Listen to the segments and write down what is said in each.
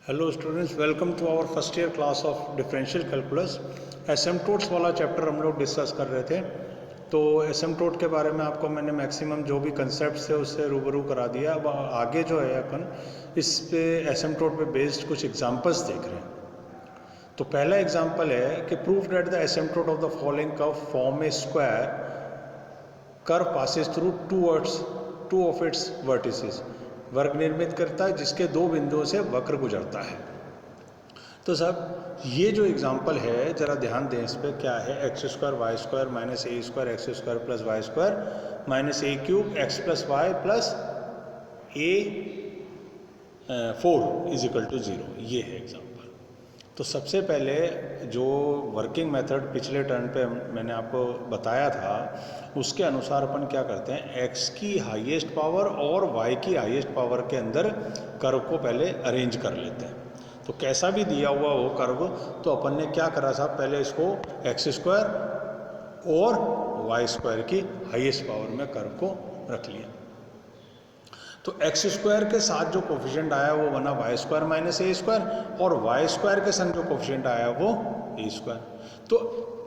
Hello students, welcome to our first year class of differential calculus. Asymptotes वाला chapter हम लोग discuss कर रहे थे। तो एसिम्पटोट के बारे में आपको मैंने मैक्सिमम जो भी कंसेप्ट थे उससे रूबरू करा दिया। अब आगे जो है अपन इस पे एसिम्पटोट पे बेस्ड कुछ एग्जांपल्स देख रहे हैं। तो पहला एग्जांपल है कि prove that the asymptote of the following curve form a square curve passes through two of its vertices. वर्ग निर्मित करता है जिसके दो बिंदुओं से वक्र गुजरता है। तो साहब ये जो एग्जांपल है जरा ध्यान दें इस पर। क्या है? X square Y square minus A square X square plus Y square minus A cube X plus Y plus A 4 is equal to 0। ये है एग्जांपल। तो सबसे पहले जो वर्किंग मेथड पिछले टर्न पे मैंने आपको बताया था उसके अनुसार अपन क्या करते हैं, x की हाईएस्ट पावर और y की हाईएस्ट पावर के अंदर कर्व को पहले अरेंज कर लेते हैं। तो कैसा भी दिया हुआ वो कर्व, तो अपन ने क्या करा साहब, पहले इसको एक्स स्क्वायर और वाई स्क्वायर की हाईएस्ट पावर में कर्व को रख लिया। तो एक्स स्क्वायर के साथ जो कोफिशिएंट आया वो बना वाई स्क्वायर माइनस ए स्क्वायर, और वाई स्क्वायर के संग जो कोफिशिएंट आया वो ए स्क्वायर। तो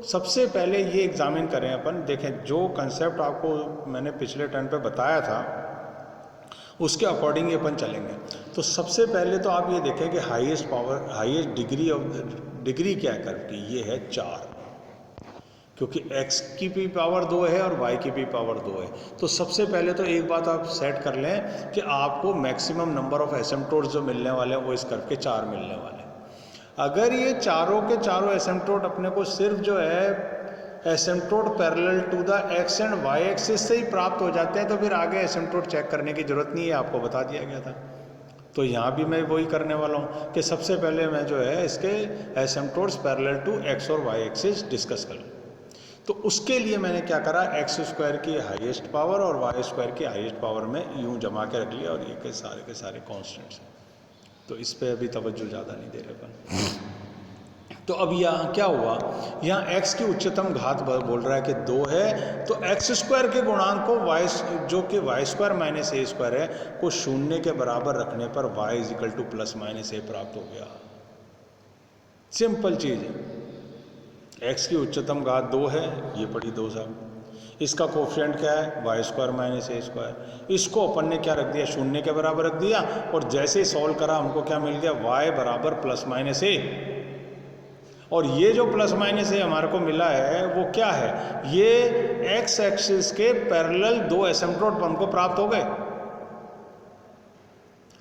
सबसे पहले ये एग्जामिन करें अपन। देखें जो कंसेप्ट आपको मैंने पिछले टर्न पे बताया था उसके अकॉर्डिंग अपन चलेंगे। तो सबसे पहले तो आप ये देखें कि हाईएस्ट पावर, हाईएस्ट डिग्री क्या है कर्व की, ये है 4, क्योंकि x की भी पावर 2 है और y की भी पावर 2 है। तो सबसे पहले तो एक बात आप सेट कर लें कि आपको मैक्सिमम नंबर ऑफ एसिम्पटोट्स जो मिलने वाले हैं वो इस कर्व के 4 मिलने वाले हैं। अगर ये चारों के चारों एसिम्पटोट अपने को सिर्फ जो है asymptote parallel to the x and y axis से ही प्राप्त हो जाते हैं तो फिर आगे एसिम्पटोट चेक करने की जरूरत नहीं है, आपको बता दिया गया था। तो यहाँ भी मैं वही करने वाला हूँ कि सबसे पहले मैं जो है इसके एसिम्पटोट्स पैरेलल टू x और y एक्सिस डिस्कस कर लूँ। तो उसके लिए मैंने क्या करा, एक्स स्क्वायर की हाईएस्ट पावर और वाई स्क्वायर की हाईएस्ट पावर में यूं जमा के रख लिया, और ये के सारे कांस्टेंट्स हैं। तो इस पे अभी तवज्जो ज़्यादा नहीं दे रहे अपन। तो अब यहाँ क्या हुआ, यहाँ x की उच्चतम घात बोल रहा है कि 2 है, तो एक्स स्क्वायर के गुणांक को y जो कि वाई स्क्वायर माइनस ए स्क्वायर है को शून्य के बराबर रखने पर y is equal to plus minus a प्राप्त हो गया। सिंपल चीज़ है। x की उच्चतम घात 2 है, ये पड़ी 2 साहब। इसका कोफिशिएंट क्या है, वाई स्क्वायर माइनस ए स्क्वायर। इसको अपन ने क्या रख दिया, शून्य के बराबर रख दिया, और जैसे ही सॉल्व करा हमको क्या मिल गया, y बराबर प्लस माइनस ए। और ये जो प्लस माइनस ए हमारे को मिला है वो क्या है, ये x एक्सिस के पैरेलल 2 एसिम्पटोट हमको प्राप्त हो गए।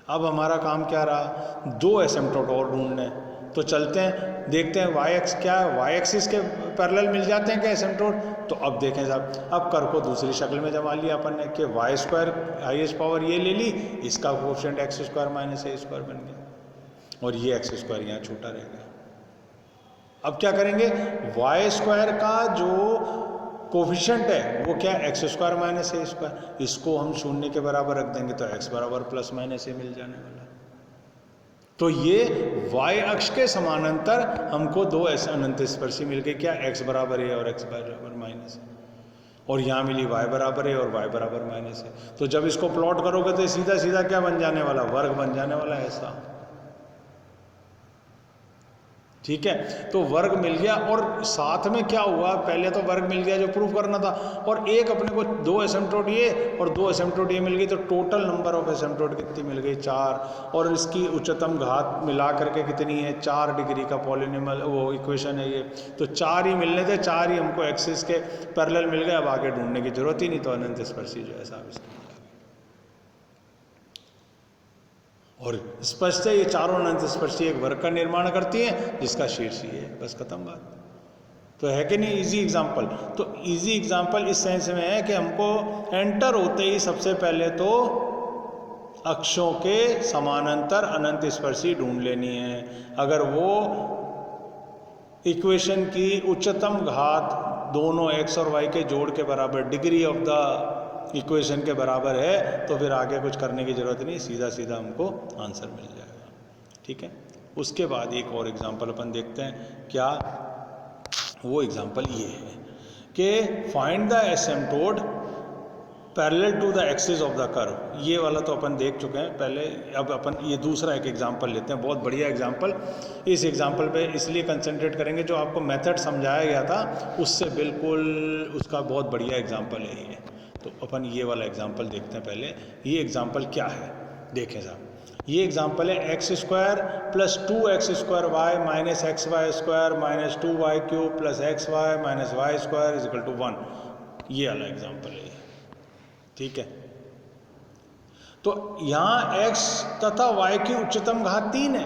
अब हमारा काम क्या रहा, 2 एसिम्पटोट और ढूंढने। तो चलते हैं देखते हैं वाई एक्स क्या है, वाई एक्सिस के पैरेलल मिल जाते हैं क्या एसिम्पटोट। तो अब देखें साहब, अब कर्व को दूसरी शक्ल में जमा लिया अपन ने कि वाई स्क्वायर हाईएस्ट पावर ये ले ली, इसका कोफिशिएंट एक्स स्क्वायर माइनस ए स्क्वायर बन गया, और ये एक्स स्क्वायर यहाँ छूटा रह गया। अब क्या करेंगे, वाई स्क्वायर का जो कोफिशिएंट है वो क्या, एक्स स्क्वायर माइनस ए स्क्वायर, इसको हम शून्य के बराबर रख देंगे तो एक्स बराबर प्लस माइनस ए मिल जाने वाला। तो ये y अक्ष के समानांतर हमको 2 ऐसे अनंत स्पर्शी मिल गए, क्या, x बराबर है और x बराबर माइनस है, और यहाँ मिली y बराबर है और y बराबर माइनस है। तो जब इसको प्लॉट करोगे तो सीधा सीधा क्या बन जाने वाला, वर्ग बन जाने वाला है ऐसा। ठीक है, तो वर्ग मिल गया, और साथ में क्या हुआ, पहले तो वर्ग मिल गया जो प्रूफ करना था, और एक अपने को 2 एसिम्पटोट ये और 2 एसिम्पटोट ये मिल गई। तो टोटल नंबर ऑफ एसिम्पटोट कितनी मिल गई, 4, और इसकी उच्चतम घात मिला करके कितनी है, 4 डिग्री का पॉलिनोमियल वो इक्वेशन है ये। तो 4 ही मिलने थे, 4 ही हमको एक्सिस के पैरेलल मिल गए। अब आगे ढूंढने की जरूरत ही नहीं, तो अनंत स्पर्शी जो है साहब। और स्पष्ट है ये चारों अनंत स्पर्शी एक वर्ग का निर्माण करती है जिसका शीर्ष ही है, बस खत्म बात। तो है कि नहीं इजी एग्जांपल। तो इजी एग्जांपल इस सेंस में है कि हमको एंटर होते ही सबसे पहले तो अक्षों के समानांतर अनंत स्पर्शी ढूंढ लेनी है। अगर वो इक्वेशन की उच्चतम घात दोनों x और y के जोड़ के बराबर, डिग्री ऑफ द इक्वेशन के बराबर है, तो फिर आगे कुछ करने की जरूरत नहीं, सीधा सीधा हमको आंसर मिल जाएगा। ठीक है, उसके बाद एक और एग्जांपल अपन देखते हैं। क्या, वो एग्जांपल ये है कि find the asymptote parallel to the axis of the curve, ये वाला तो अपन देख चुके हैं पहले। अब अपन ये दूसरा एक एग्जांपल लेते हैं, बहुत बढ़िया एग्जांपल। इस एग्जांपल पे इसलिए कंसंट्रेट करेंगे, जो आपको मेथड समझाया गया था उससे बिल्कुल उसका बहुत बढ़िया एग्जांपल है ये। तो अपन ये वाला एग्जांपल देखते हैं पहले। ये एग्जांपल क्या है, देखें साहब। ये एग्जांपल है X square plus 2x² Y minus X Y square minus 2y cube plus X Y minus Y square is equal to 1। ये वाला एग्जांपल है, ठीक है। तो यहां x तथा y की उच्चतम घात 3 है,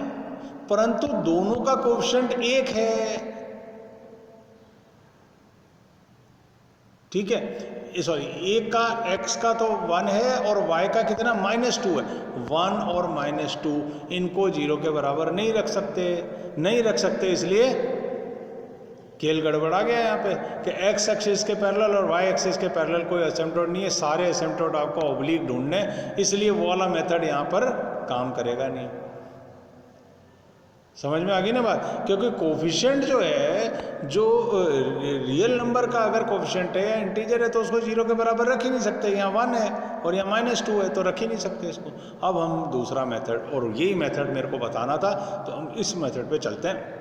परंतु दोनों का कोएफिशिएंट 1 है, ठीक है। सॉरी, एक का x का तो 1 है और y का कितना -2 है। 1 और -2 इनको 0 के बराबर नहीं रख सकते, इसलिए खेल गड़बड़ा गया यहाँ पे कि x एक्सिस के पैरेलल और y एक्सिस के पैरेलल कोई एसिम्पटोट नहीं है। सारे एसिम्पटोट आपको ऑब्लिक ढूंढने, इसलिए वो वाला मेथड यहाँ पर काम करेगा नहीं। समझ में आ गई ना बात? क्योंकि कोफिशिएंट जो है, जो रियल नंबर का अगर कोफिशिएंट है या इंटीजर है तो उसको 0 के बराबर रख ही नहीं सकते। यहाँ 1 है और यहाँ -2 है तो रख ही नहीं सकते इसको। अब हम दूसरा मेथड, और यही मेथड मेरे को बताना था, तो हम इस मेथड पे चलते हैं।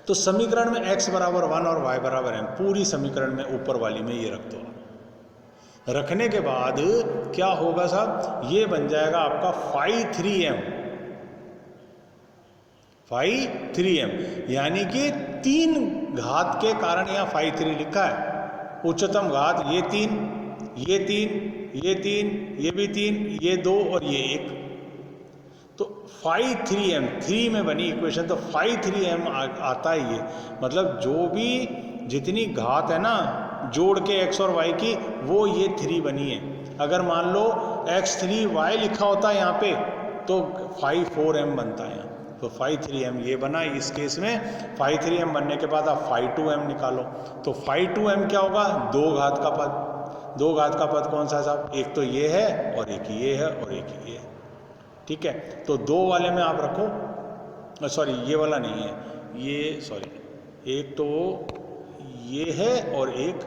तो समीकरण में x बराबर 1 और y बराबर m, पूरी समीकरण में ऊपर वाली में ये रख दो। रखने के बाद क्या होगा साहब, ये बन जाएगा आपका phi 3m, यानी कि 3 घात के कारण यहाँ phi 3 लिखा है। उच्चतम घात ये 3, ये 3, ये 3, ये भी 3, ये 2 और ये 1। तो phi 3m, 3 में बनी इक्वेशन, तो phi 3m आता है ये। मतलब जो भी जितनी घात है ना जोड़ के x और y की, वो ये 3 बनी है। अगर मान लो x3y लिखा होता है यहाँ पे तो phi 4m बनता है यहाँ। तो phi 3m ये बना। इस केस में phi 3m बनने के बाद आप phi 2m निकालो। तो phi 2m क्या होगा, 2 घात का पद। 2 घात का पद कौन सा साहब, एक तो ये है और एक ये है और एक ये है, ठीक है। तो 2 वाले में आप रखो, सॉरी ये वाला नहीं है, ये सॉरी, एक तो ये है और एक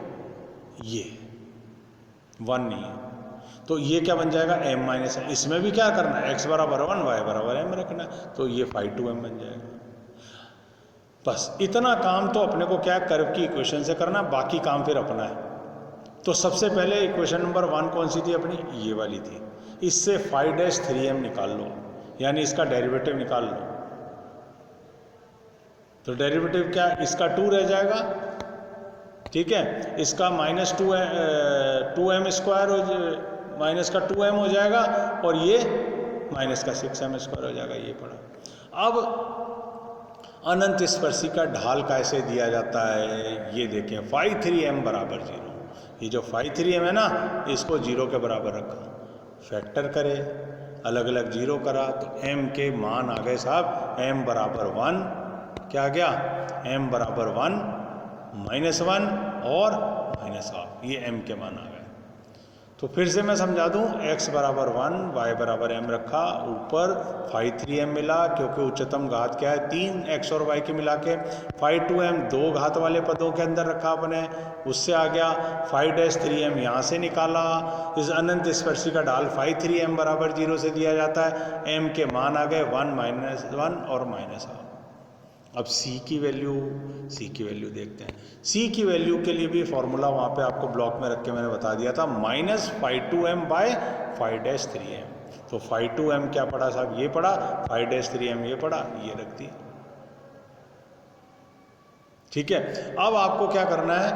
ये, 1 नहीं है। तो ये क्या बन जाएगा, m माइनस। इसमें भी क्या करना है, x बराबर 1 y बराबर m रखना, तो ये phi 2m बन जाएगा। बस इतना काम तो अपने को क्या कर्व की इक्वेशन से करना, बाकी काम फिर अपना है। तो सबसे पहले इक्वेशन नंबर 1 कौन सी थी अपनी, ये वाली थी। इससे phi डैश 3m निकाल लो, यानी इसका डेरिवेटिव निकाल लो। तो डेरिवेटिव क्या, इसका 2 रह जाएगा, ठीक है। इसका -2m स्क्वायर माइनस का 2m हो जाएगा और ये माइनस का 6m स्क्वायर हो जाएगा, ये पड़ा। अब अनंत स्पर्शी का ढाल कैसे दिया जाता है ये देखें। phi 3m बराबर 0। ये जो phi 3m है ना, इसको 0 के बराबर रखा, फैक्टर करे, अलग अलग 0 करा, तो m के मान आ गए साहब, m बराबर 1, क्या आ गया, m बराबर 1, -1 और -1, ये m के मान आ गए। तो फिर से मैं समझा दूं, x बराबर 1, y बराबर m रखा, ऊपर phi 3m मिला, क्योंकि उच्चतम घात क्या है, 3 x और y के मिला के। phi 2m 2 घात वाले पदों के अंदर रखा अपने, उससे आ गया। phi डैश 3m यहाँ से निकाला। इस अनंत स्पर्शी का ढाल phi 3m बराबर 0 से दिया जाता है। m के मान आ गए 1, -1 और -1। अब c की वैल्यू देखते हैं। c की वैल्यू के लिए भी फॉर्मूला वहाँ पे आपको ब्लॉक में रख के मैंने बता दिया था, -phi 2m bye phi dash 3m। तो phi 2m क्या पड़ा साहब, ये पड़ा, phi डैश 3m ये पड़ा, ये रख दिया, ठीक है। अब आपको क्या करना है,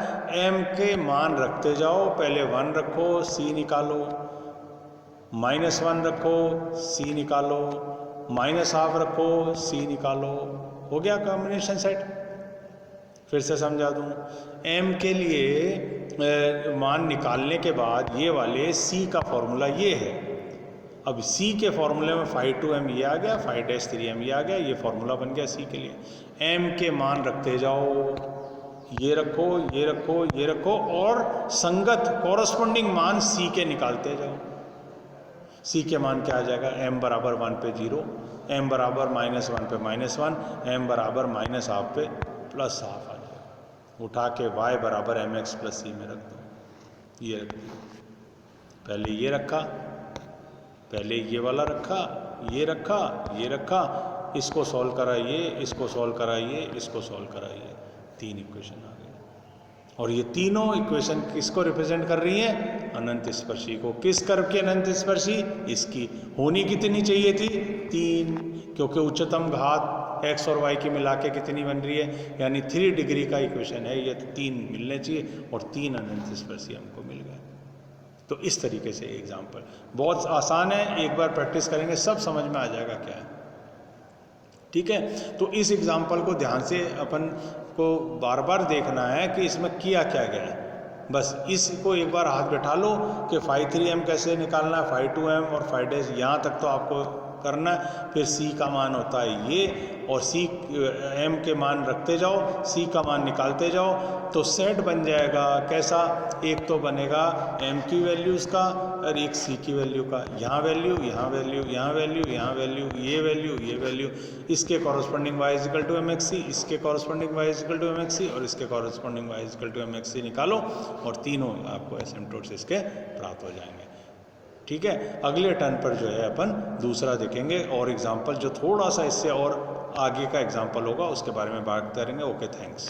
m के मान रखते जाओ, पहले 1 रखो, c निकालो, -1 रखो, c निकालो, -1/2 रखो, c निकालो, हो गया कॉम्बिनेशन सेट। फिर से समझा दूं, m के लिए मान निकालने के बाद ये वाले c का फॉर्मूला ये है। अब c के फॉर्मूले में phi 2m ये आ गया, phi डैश 3m ये आ गया, ये फॉर्मूला बन गया c के लिए। m के मान रखते जाओ, ये रखो, ये रखो, ये रखो, और संगत कॉरस्पॉन्डिंग मान c के निकालते जाओ। c के मान क्या आ जाएगा, m बराबर 1 पे 0, m बराबर -1 पे -1, m बराबर -1/2 पे +1/2 आ जाएगा। उठा के y बराबर mx + c में रख दो, ये रख दिया। पहले ये रखा, पहले ये वाला रखा, ये रखा, ये रखा, इसको सॉल्व कराइए, इसको सॉल्व कराइए, इसको सॉल्व कराइए, 3 इक्वेशन आ गई। और ये तीनों इक्वेशन किसको रिप्रेजेंट कर रही हैं? अनंत स्पर्शी को। किस कर्व की अनंत स्पर्शी? इसकी। होनी कितनी चाहिए थी? 3, क्योंकि उच्चतम घात x और y की मिला के कितनी बन रही है, यानी 3 डिग्री का इक्वेशन है ये, तो 3 मिलने चाहिए और 3 अनंत स्पर्शी हमको मिल गए। तो इस तरीके से एग्जाम्पल बहुत आसान है, एक बार प्रैक्टिस करेंगे सब समझ में आ जाएगा क्या है। ठीक है, तो इस एग्जाम्पल को ध्यान से अपन को बार बार देखना है कि इसमें किया क्या गया है। बस इसको एक बार हाथ बैठा लो कि फाई 3m कैसे निकालना है, फाई 2m और फाई डैश, यहाँ तक तो आपको करना है। फिर c का मान होता है ये, और m के मान रखते जाओ, c का मान निकालते जाओ, तो सेट बन जाएगा। कैसा? एक तो बनेगा m की वैल्यूज़ का और एक c की वैल्यू का। यहाँ वैल्यू, यहाँ वैल्यू, यहाँ वैल्यू, यहाँ वैल्यू, ये वैल्यू, ये वैल्यू, इसके corresponding y equal to m x c, इसके corresponding y equal to m x c और इसके corresponding y equal to m x c निकालो, और तीनों आपको एसिम्पटोट्स इसके प्राप्त हो जाएंगे। ठीक है, अगले टर्न पर जो है अपन दूसरा देखेंगे और एग्जाम्पल जो थोड़ा सा इससे और आगे का एग्जाम्पल होगा उसके बारे में बात करेंगे। Okay, thanks.